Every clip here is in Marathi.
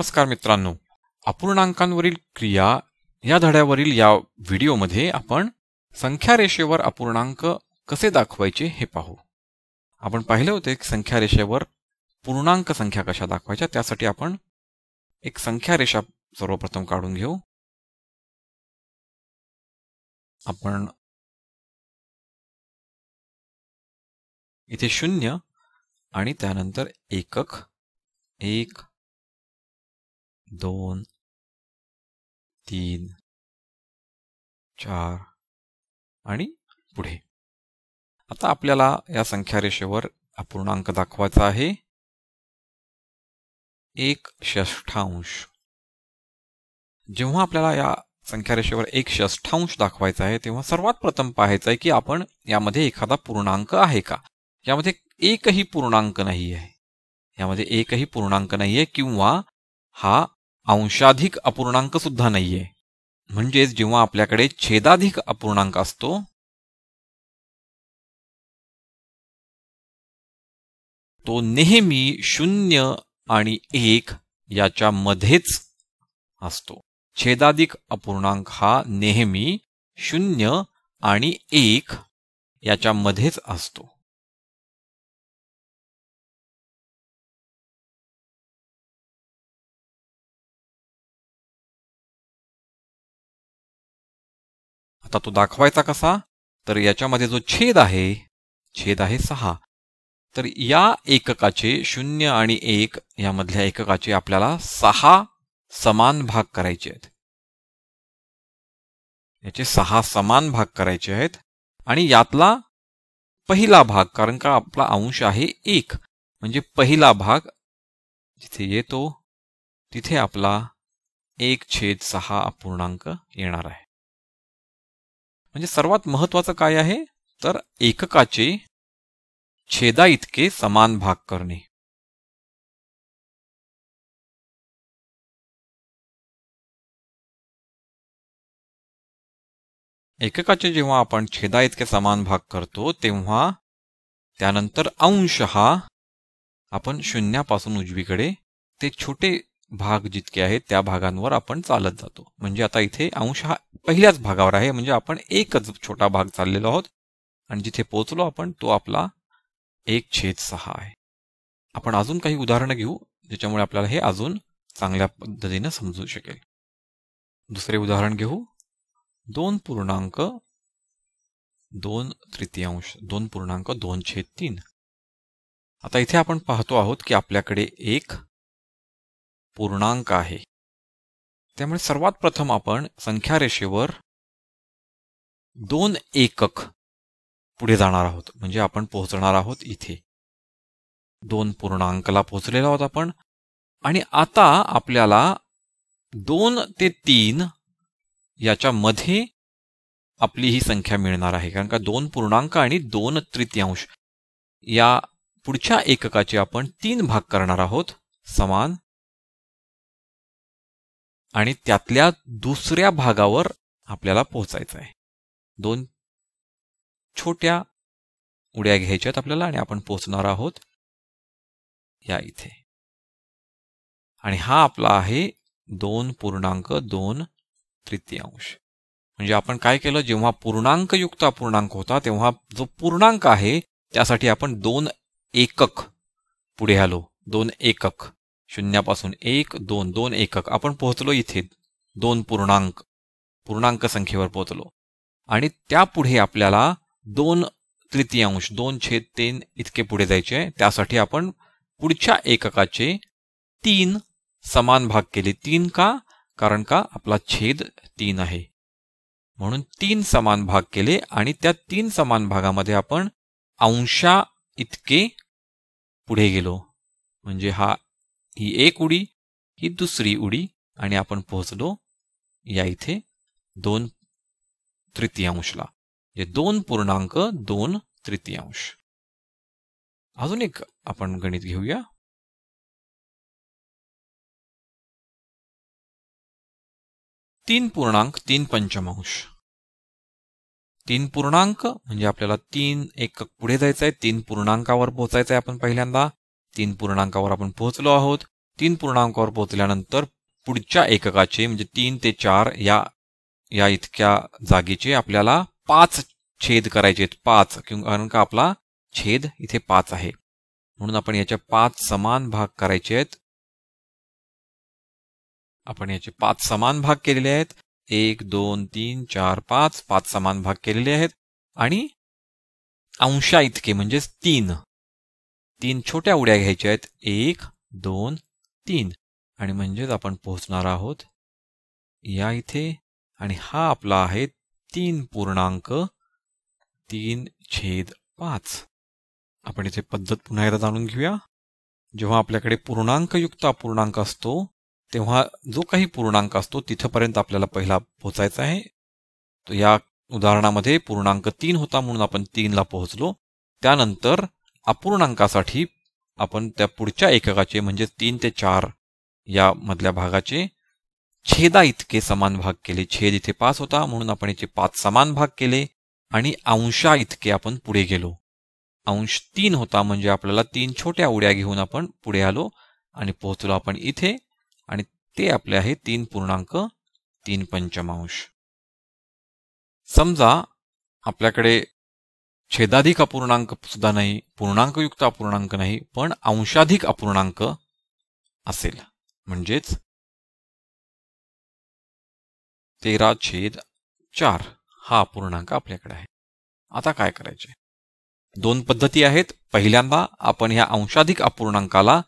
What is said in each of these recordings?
नमस्कार मित्रांनो, अपूर्णांकांवरील क्रिया या धड्यावरील या व्हिडिओमध्ये आपण संख्या रेषेवर अपूर्णांक कसे दाखवायचे हे पाहू. आपण पाहिले होते की संख्या रेषेवर पूर्णांक संख्या कशा दाखवायच्या. त्यासाठी आपण एक संख्या रेषा सर्वप्रथम काढून घेऊ. आपण इथे 0 आणि त्यानंतर एकक 1 2 3 4 आणि पुढे. आता आपल्याला या संख्या रेषेवर अपूर्णांक दाखवायचा आहे 1/6. जेव्हा आपल्याला या संख्या रेषेवर 1/6 दाखवायचा आहे तेव्हा सर्वात प्रथम पाहायचं आहे की आपण यामध्ये एखादा पूर्णांक आहे का. यामध्ये एकही पूर्णांक नाही आहे. यामध्ये एकही पूर्णांक नाहीये किंवा हा अंशाधिक अपूर्णांक सुद्धा नाहीये. म्हणजेच जेव्हा आपल्याकडे छेदाधिक अपूर्णांक असतो तो नेहमी 0 आणि 1 याच्या मध्येच असतो. छेदाधिक अपूर्णांक हा नेहमी 0 आणि 1 याच्या मध्येच असतो. आता तो दाखवायचा कसा, तर याच्यामध्ये जो छेद आहे 6. तर या एककाचे 0 आणि 1 यामधल्या एककाचे आपल्याला 6 समान भाग करायचे आहेत. याचे 6 समान भाग करायचे आहेत आणि यातला पहिला भाग, कारण का आपला अंश आहे 1, म्हणजे पहिला भाग जिथे येतो तिथे आपला 1/6 अपूर्णांक येणार आहे. म्हणजे सर्वात महत्वाचं काय आहे, तर एककाचे छेदा इतके समान भाग करणे. एककाचे जेव्हा आपण छेदा इतके समान भाग करतो तेव्हा त्यानंतर अंश हा आपण 0 पासून उजवीकडे ते छोटे भाग जितके आहेत त्या भागांवर आपण चालत जातो. म्हणजे आता इथे अंश हा पहिल्याच भागावर आहे, म्हणजे आपण एकच छोटा भाग चाललेलो आहोत आणि जिथे पोहोचलो आपण तो आपला 1/6 आहे. आपण अजून काही उदाहरणं घेऊ ज्याच्यामुळे आपल्याला हे अजून चांगल्या पद्धतीने समजू शकेल. दुसरे उदाहरण घेऊ. 2.2 2/3. आता इथे आपण पाहतो आहोत की आपल्याकडे एक पूर्णांक आहे. त्यामुळे सर्वात प्रथम आपण संख्या रेषेवर 2 एकक पुढे जाणार आहोत. म्हणजे आपण पोहोचणार आहोत इथे 2 पूर्णांकाला पोहोचलेलो आहोत आपण. आणि आता आपल्याला 2 ते 3 याच्या मध्ये आपली ही संख्या मिळणार आहे, कारण का 2 पूर्णांक आणि 2/3 या पुढच्या एककाचे आपण 3 भाग करणार आहोत समान. आणि त्यातल्या दुसऱ्या भागावर आपल्याला पोहोचायचं आहे. 2 छोट्या उड्या घ्यायच्यात आपल्याला आणि आपण पोहोचणार आहोत या इथे. आणि हा आपला आहे 2.2. म्हणजे आपण काय केलं, जेव्हा पूर्णांकयुक्त अपूर्णांक होता तेव्हा जो पूर्णांक आहे त्यासाठी आपण 2 एकक पुढे आलो. 2 एकक 0 पासून 1 2 2 एकक आपण पोहोचलो इथे 2 पूर्णांक संख्येवर पोहोचलो. आणि त्यापुढे आपल्याला 2/3 2/3 इतके पुढे जायचे आहे. त्यासाठी आपण पुढच्या एककाचे 3 समान भाग केले. 3 का, कारण का आपला छेद 3 आहे म्हणून 3 समान भाग केले. आणि त्या 3 समान भागामध्ये आपण अंशा इतके पुढे गेलो. म्हणजे ही एक उडी, ही दुसरी उडी आणि आपण पोहोचलो या इथे 2/3. 2.2. अजून एक आपण गणित घेऊया. 3.3. 3 पूर्णांक म्हणजे आपल्याला 3 एकक पुढे जायचं आहे. 3 पूर्णांकावर पोहोचायचं आहे आपण पहिल्यांदा. 3 पूर्णांकावर आपण पोहोचलो आहोत. 3 पूर्णांकावर पोहोचल्यानंतर पुढच्या एककाचे म्हणजे 3 ते 4 या इतक्या जागेचे आपल्याला 5 छेद करायचे आहेत. 5 कारण का आपला छेद इथे 5 आहे, म्हणून आपण याच्या 5 समान भाग करायचे आहेत. आपण याचे 5 समान भाग केलेले आहेत. 1 2 3 4 5 5 समान भाग केलेले आहेत. आणि अंशा इतके म्हणजेच 3 छोट्या उड्या घ्यायच्या आहेत. 1 2 3 आणि म्हणजेच आपण पोहोचणार आहोत या इथे. आणि हा आपला आहे 3.3/5. आपण इथे पद्धत पुन्हा एकदा जाणून घेऊया. जेव्हा आपल्याकडे पूर्णांकयुक्त अपूर्णांक असतो तेव्हा जो काही पूर्णांक असतो तिथपर्यंत आपल्याला पहिला पोहोचायचा आहे. तो या उदाहरणामध्ये पूर्णांक 3 होता म्हणून आपण 3 ला पोहोचलो. त्यानंतर अपूर्णांकासाठी आपण त्या पुढच्या एककाचे म्हणजे 3 ते 4 या मधल्या भागाचे छेदा इतके समान भाग केले. छेद इथे 5 होता म्हणून आपण याचे 5 समान भाग केले. आणि अंशा इतके आपण पुढे गेलो. अंश 3 होता म्हणजे आपल्याला 3 छोट्या उड्या घेऊन आपण पुढे आलो आणि पोहोचलो आपण इथे. आणि ते आपले आहे 3.3 समजा आपल्याकडे छेदाधिक अपूर्णांक सुद्धा नाही, पूर्णांकयुक्त अपूर्णांक नाही, पण अंशाधिक अपूर्णांक असेल म्हणजेच 13/4 हा अपूर्णांक आपल्याकडे आहे. आता काय करायचे? 2 पद्धती आहेत. पहिल्यांदा आपण ह्या अंशाधिक अपूर्णांकाला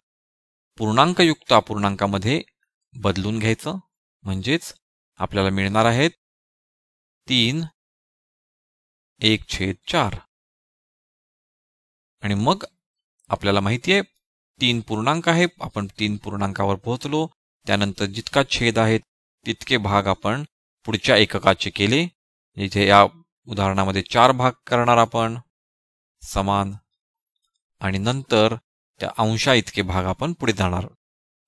पूर्णांकयुक्त अपूर्णांकामध्ये बदलून घ्यायचं, म्हणजेच आपल्याला मिळणार आहेत 3/1/4. आणि मग आपल्याला माहिती आहे 3 पूर्णांक आहे, आपण 3 पूर्णांकावर पोहोचलो. त्यानंतर जितका छेद आहे तितके भाग आपण पुढच्या एककाचे केले. इथे या उदाहरणामध्ये 4 भाग करणार आपण समान. आणि नंतर त्या अंशा इतके भाग आपण पुढे जाणार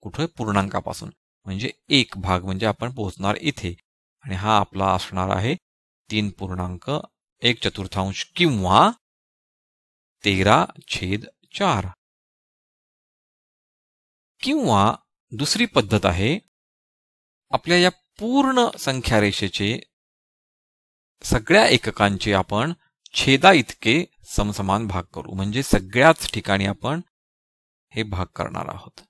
कुठे पूर्णांकापासून, म्हणजे 1 भाग म्हणजे आपण पोहोचणार इथे. आणि हा आपला असणार आहे 3.1/4 किंवा 13/4. किंवा दुसरी पद्धत आहे, आपल्या या पूर्ण संख्या रेषेचे सगळ्या एककांचे आपण छेदा इतके समसमान भाग करू. म्हणजे सगळ्याच ठिकाणी आपण हे भाग करणार आहोत.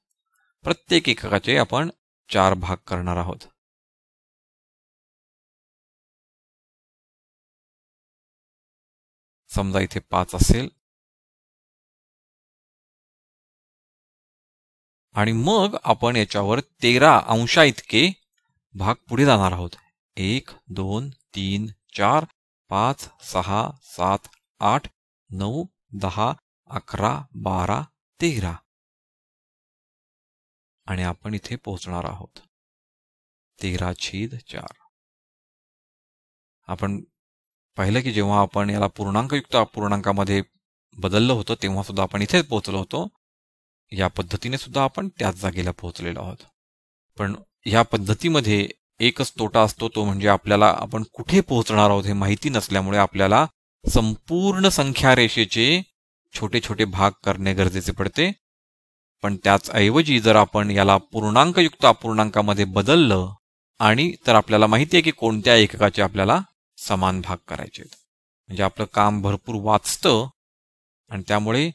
प्रत्येक एककाचे आपण 4 भाग करणार आहोत. समजा इथे 5 असेल आणि मग आपण याच्यावर 13 अंशा इतके भाग पुढे जाणार आहोत. 1 2 3 4 5 6 7 8 9 10 11 12 13 आणि आपण इथे पोहोचणार आहोत 13/4. आपण पाहिलं की जेव्हा आपण याला पूर्णांकयुक्त अपूर्णांकामध्ये बदललं होतं तेव्हा सुद्धा आपण इथेच पोहोचलो होतो. या पद्धतीने सुद्धा आपण त्याच जागेला पोहोचलेलो आहोत. पण या पद्धतीमध्ये एकच तोटा असतो, तो म्हणजे आपल्याला आपण कुठे पोहोचणार आहोत हे माहिती नसल्यामुळे आपल्याला संपूर्ण संख्या रेषेचे छोटे छोटे भाग करणे गरजेचे पडते. पण त्याच ऐवजी जर आपण याला पूर्णांकयुक्त अपूर्णांकामध्ये बदललं आणि तर आपल्याला माहिती आहे की कोणत्या एककाचे आपल्याला समान भाग करायचे आहेत, म्हणजे आपलं काम भरपूर वाचतं. आणि त्यामुळे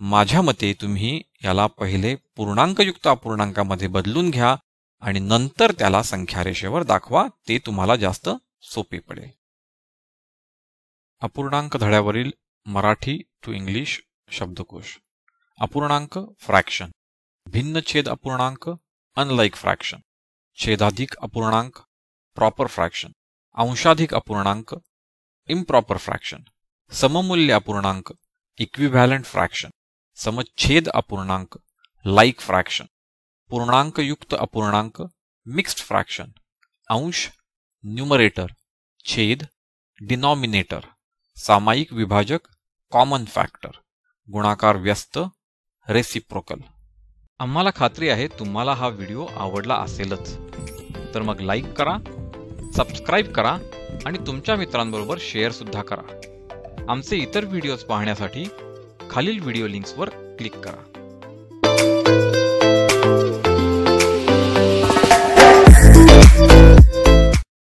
माझ्या मते तुम्ही याला पहिले पूर्णांकयुक्त अपूर्णांकामध्ये बदलून घ्या आणि नंतर त्याला संख्या रेषेवर दाखवा, ते तुम्हाला जास्त सोपे पडेल. अपूर्णांक धड्यावरील मराठी टू इंग्लिश शब्दकोश. अपूर्णांक फ्रॅक्शन, भिन्नछेद अपूर्णांक अनलाइक फ्रॅक्शन, छेदाधिक अपूर्णांक प्रॉपर फ्रॅक्शन, अंशाधिक अपूर्णांक इम्प्रॉपर फ्रॅक्शन, सममूल्य अपूर्णांक इक्विव्हॅलंट फ्रॅक्शन, समच्छेद अपूर्णांक लाइक फ्रॅक्शन, पूर्णांकयुक्त अपूर्णांक मिक्स्ड फ्रॅक्शन, अंश न्यूमरेटर, छेद डिनॉमिनेटर, सामायिक विभाजक कॉमन फॅक्टर, गुणाकार व्यस्त रेसिप्रोकल. आम्हाला खात्री आहे तुम्हाला हा व्हिडिओ आवडला असेलच. तर मग लाईक करा, सबस्क्राईब करा आणि तुमच्या मित्रांबरोबर शेअर सुद्धा करा. आमचे इतर व्हिडिओज पाहण्यासाठी खालील व्हिडिओ लिंक्सवर क्लिक करा.